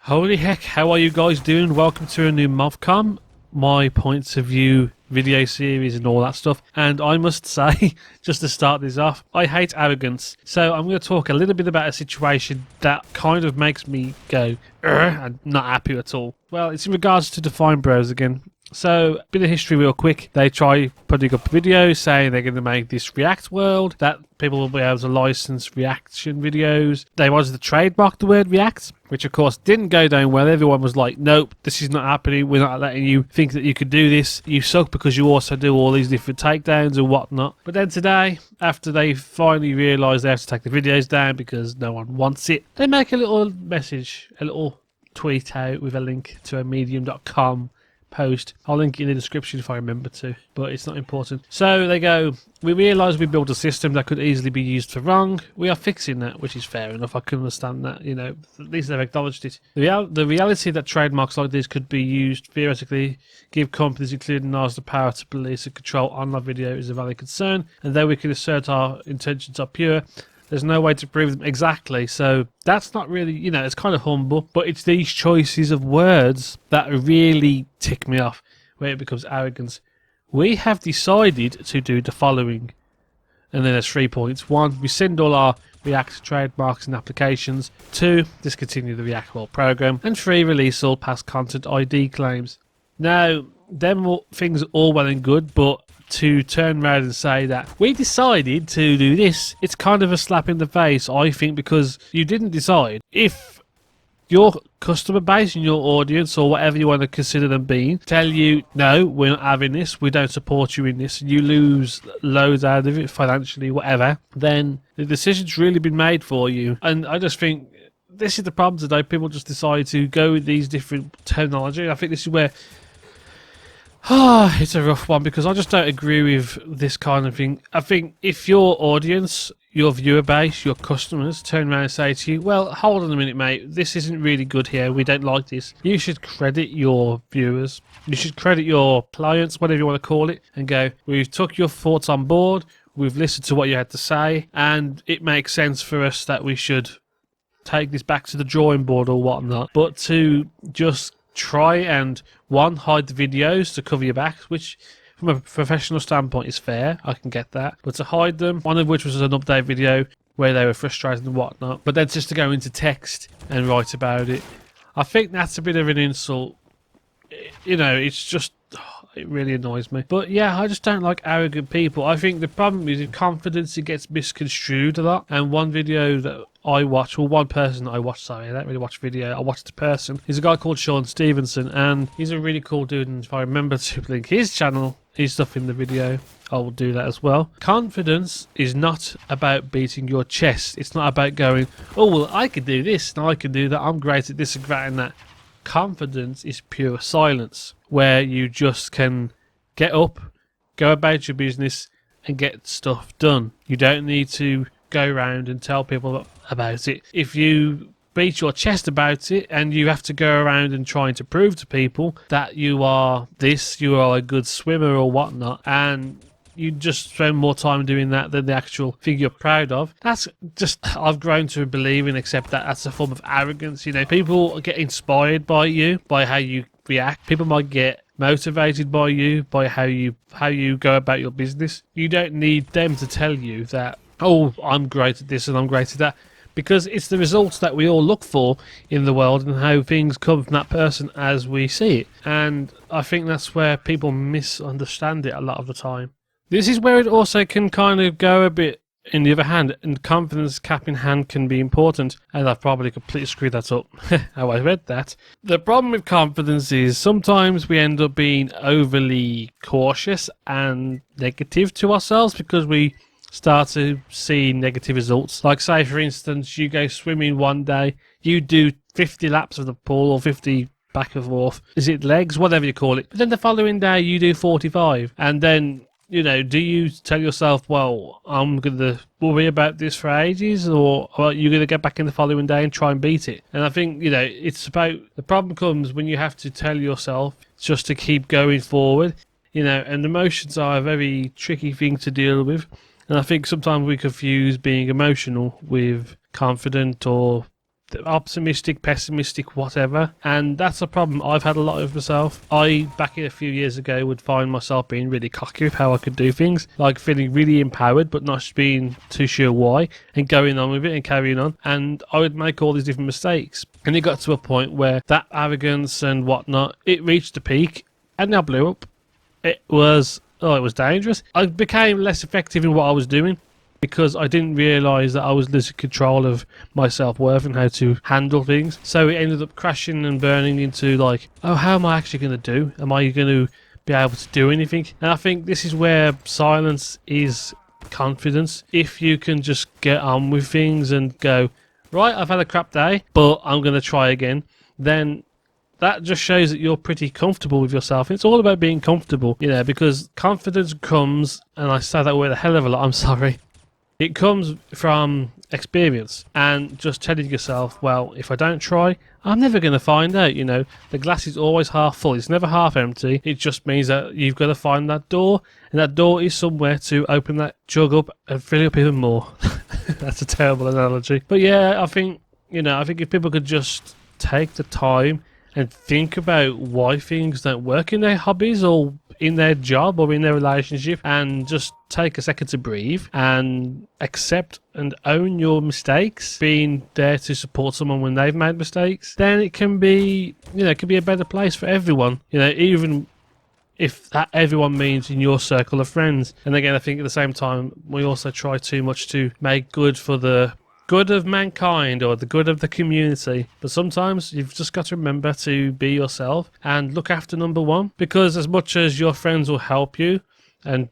Holy heck, how are you guys doing? Welcome to a new MovComm, my points of view video series and all that stuff. And I must say, just to start this off, I hate arrogance. So I'm going to talk a little bit about a situation that kind of makes me go, I'm not happy at all. Well, it's in regards to Define Bros again. So, a bit of history real quick. They try putting up videos saying they're going to make this React world, that people will be able to license reaction videos. They wanted to trademark the word React, which of course didn't go down well. Everyone was like, nope, this is not happening. We're not letting you think that you could do this. You suck because you also do all these different takedowns and whatnot. But then today, after they finally realised they have to take the videos down because no one wants it, they make a little message, a little tweet out with a link to a medium.com post. I'll link it in the description if I remember to, but it's not important. So they go, we realise we built a system that could easily be used for wrong. We are fixing that, which is fair enough. I can understand that, you know, at least they've acknowledged it. The reality that trademarks like this could be used theoretically give companies, including ours, the power to police and control online video is a valid concern, and though we can assert our intentions are pure, there's no way to prove them exactly. So that's not really, you know, it's kind of humble, but it's these choices of words that really tick me off where it becomes arrogance. We have decided to do the following. And then there's 3 points. 1, rescind all our React trademarks and applications. 2, discontinue the React World program. And 3, release all past content ID claims. Now, them things are all well and good, but to turn around and say that we decided to do this, it's kind of a slap in the face, I think, because you didn't decide. If your customer base and your audience, or whatever you want to consider them being, tell you, no, we're not having this, we don't support you in this, and you lose loads out of it financially, whatever, then the decision's really been made for you. And I just think this is the problem today. People just decide to go with these different terminology. I think this is where it's a rough one, because I just don't agree with this kind of thing. I think if your audience, your viewer base, your customers turn around and say to you, well, hold on a minute, mate, this isn't really good here, we don't like this, you should credit your viewers, you should credit your clients, whatever you want to call it, and go, we've took your thoughts on board, we've listened to what you had to say, and it makes sense for us that we should take this back to the drawing board or whatnot. But to just try and, one, hide the videos to cover your back, which from a professional standpoint is fair, I can get that, but to hide them, one of which was an update video where they were frustrated and whatnot, but then just to go into text and write about it, I think that's a bit of an insult. You know, it's just, it really annoys me. But yeah, I just don't like arrogant people. I think the problem is, in confidence, it gets misconstrued a lot. And one video that I watch, well, one person that I watch, sorry, I don't really watch video, I watched the person. He's a guy called Sean Stevenson, and he's a really cool dude, and if I remember to link his channel, his stuff in the video, I will do that as well. Confidence is not about beating your chest. It's not about going, oh, well, I can do this, and I can do that, I'm great at this and great at that. Confidence is pure silence, where you just can get up, go about your business, and get stuff done. You don't need to go around and tell people about it. If you beat your chest about it and you have to go around and trying to prove to people that you are this, you are a good swimmer or whatnot, and you just spend more time doing that than the actual thing you're proud of, that's just, I've grown to believe and accept that that's a form of arrogance. You know, people get inspired by you, by how you react. People might get motivated by you, by how you go about your business. You don't need them to tell you that, oh, I'm great at this and I'm great at that, because it's the results that we all look for in the world and how things come from that person as we see it. And I think that's where people misunderstand it a lot of the time. This is where it also can kind of go a bit in the other hand, and confidence cap in hand can be important, and I've probably completely screwed that up how I read that. The problem with confidence is sometimes we end up being overly cautious and negative to ourselves because we start to see negative results. Like, say for instance, you go swimming one day, you do 50 laps of the pool, or 50 back and forth, is it legs, whatever you call it, but then the following day you do 45, and then, you know, do you tell yourself, well, I'm going to worry about this for ages, or you're going to get back in the following day and try and beat it? And I think, you know, it's about, the problem comes when you have to tell yourself just to keep going forward, you know, and emotions are a very tricky thing to deal with. And I think sometimes we confuse being emotional with confident or optimistic, pessimistic, whatever, and that's a problem I've had a lot of myself. I, back a few years ago, would find myself being really cocky with how I could do things, like feeling really empowered but not being too sure why, and going on with it and carrying on, and I would make all these different mistakes, and it got to a point where that arrogance and whatnot, it reached a peak, and I blew up. It was dangerous. I became less effective in what I was doing, because I didn't realise that I was losing control of my self-worth and how to handle things. So it ended up crashing and burning into like, oh, how am I actually going to do? Am I going to be able to do anything? And I think this is where silence is confidence. If you can just get on with things and go, right, I've had a crap day, but I'm going to try again, then that just shows that you're pretty comfortable with yourself. It's all about being comfortable, you know, because confidence comes, and I say that word a hell of a lot, I'm sorry. It comes from experience and just telling yourself, well, if I don't try, I'm never going to find out, you know. The glass is always half full. It's never half empty. It just means that you've got to find that door, and that door is somewhere to open that jug up and fill it up even more. That's a terrible analogy. But yeah, I think if people could just take the time and think about why things don't work in their hobbies or in their job or in their relationship, and just take a second to breathe and accept and own your mistakes, being there to support someone when they've made mistakes, then it can be, it can be a better place for everyone, even if that everyone means in your circle of friends. And again, I think at the same time, we also try too much to make good for the good of mankind or the good of the community, but sometimes you've just got to remember to be yourself and look after number one, because as much as your friends will help you and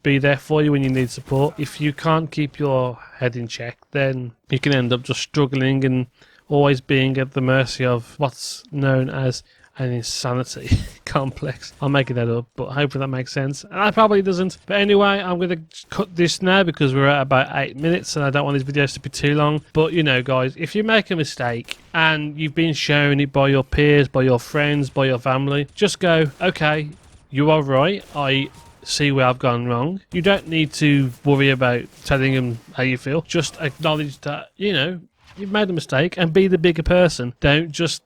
be there for you when you need support, if you can't keep your head in check, then you can end up just struggling and always being at the mercy of what's known as an insanity complex. I'm making that up, but hopefully that makes sense. And that probably doesn't. But anyway, I'm going to cut this now because we're at about 8 minutes and I don't want these videos to be too long. But guys, if you make a mistake and you've been shown it by your peers, by your friends, by your family, just go, okay, you are right. I see where I've gone wrong. You don't need to worry about telling them how you feel. Just acknowledge that, you've made a mistake and be the bigger person. Don't just,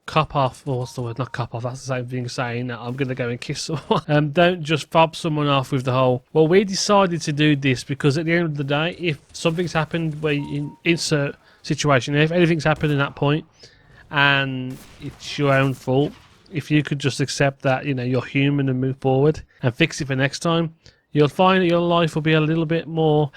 cop off, or what's the word? Not cop off, that's the same thing as saying that I'm going to go and kiss someone. Don't just fob someone off with the whole, well, we decided to do this, because at the end of the day, if something's happened where you insert situation, if anything's happened in that point and it's your own fault, if you could just accept that, you're human and move forward and fix it for next time, you'll find that your life will be a little bit more,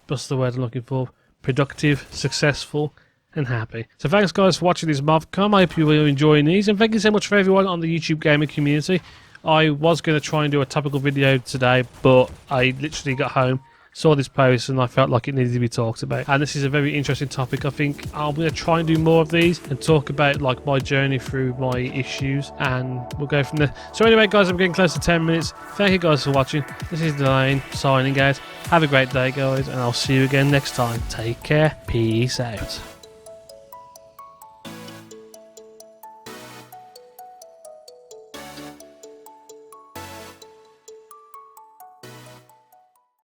what's the word I'm looking for? Productive, successful, and happy. So thanks guys for watching this MovComm. I hope you were enjoying these, and thank you so much for everyone on the YouTube gaming community. I was going to try and do a topical video today, but I literally got home, saw this post, and I felt like it needed to be talked about. And this is a very interesting topic. I think I'm going to try and do more of these and talk about like my journey through my issues, and we'll go from there. So anyway guys, I'm getting close to 10 minutes. Thank you guys for watching. This is Dulayne signing out. Have a great day guys, and I'll see you again next time. Take care. Peace out.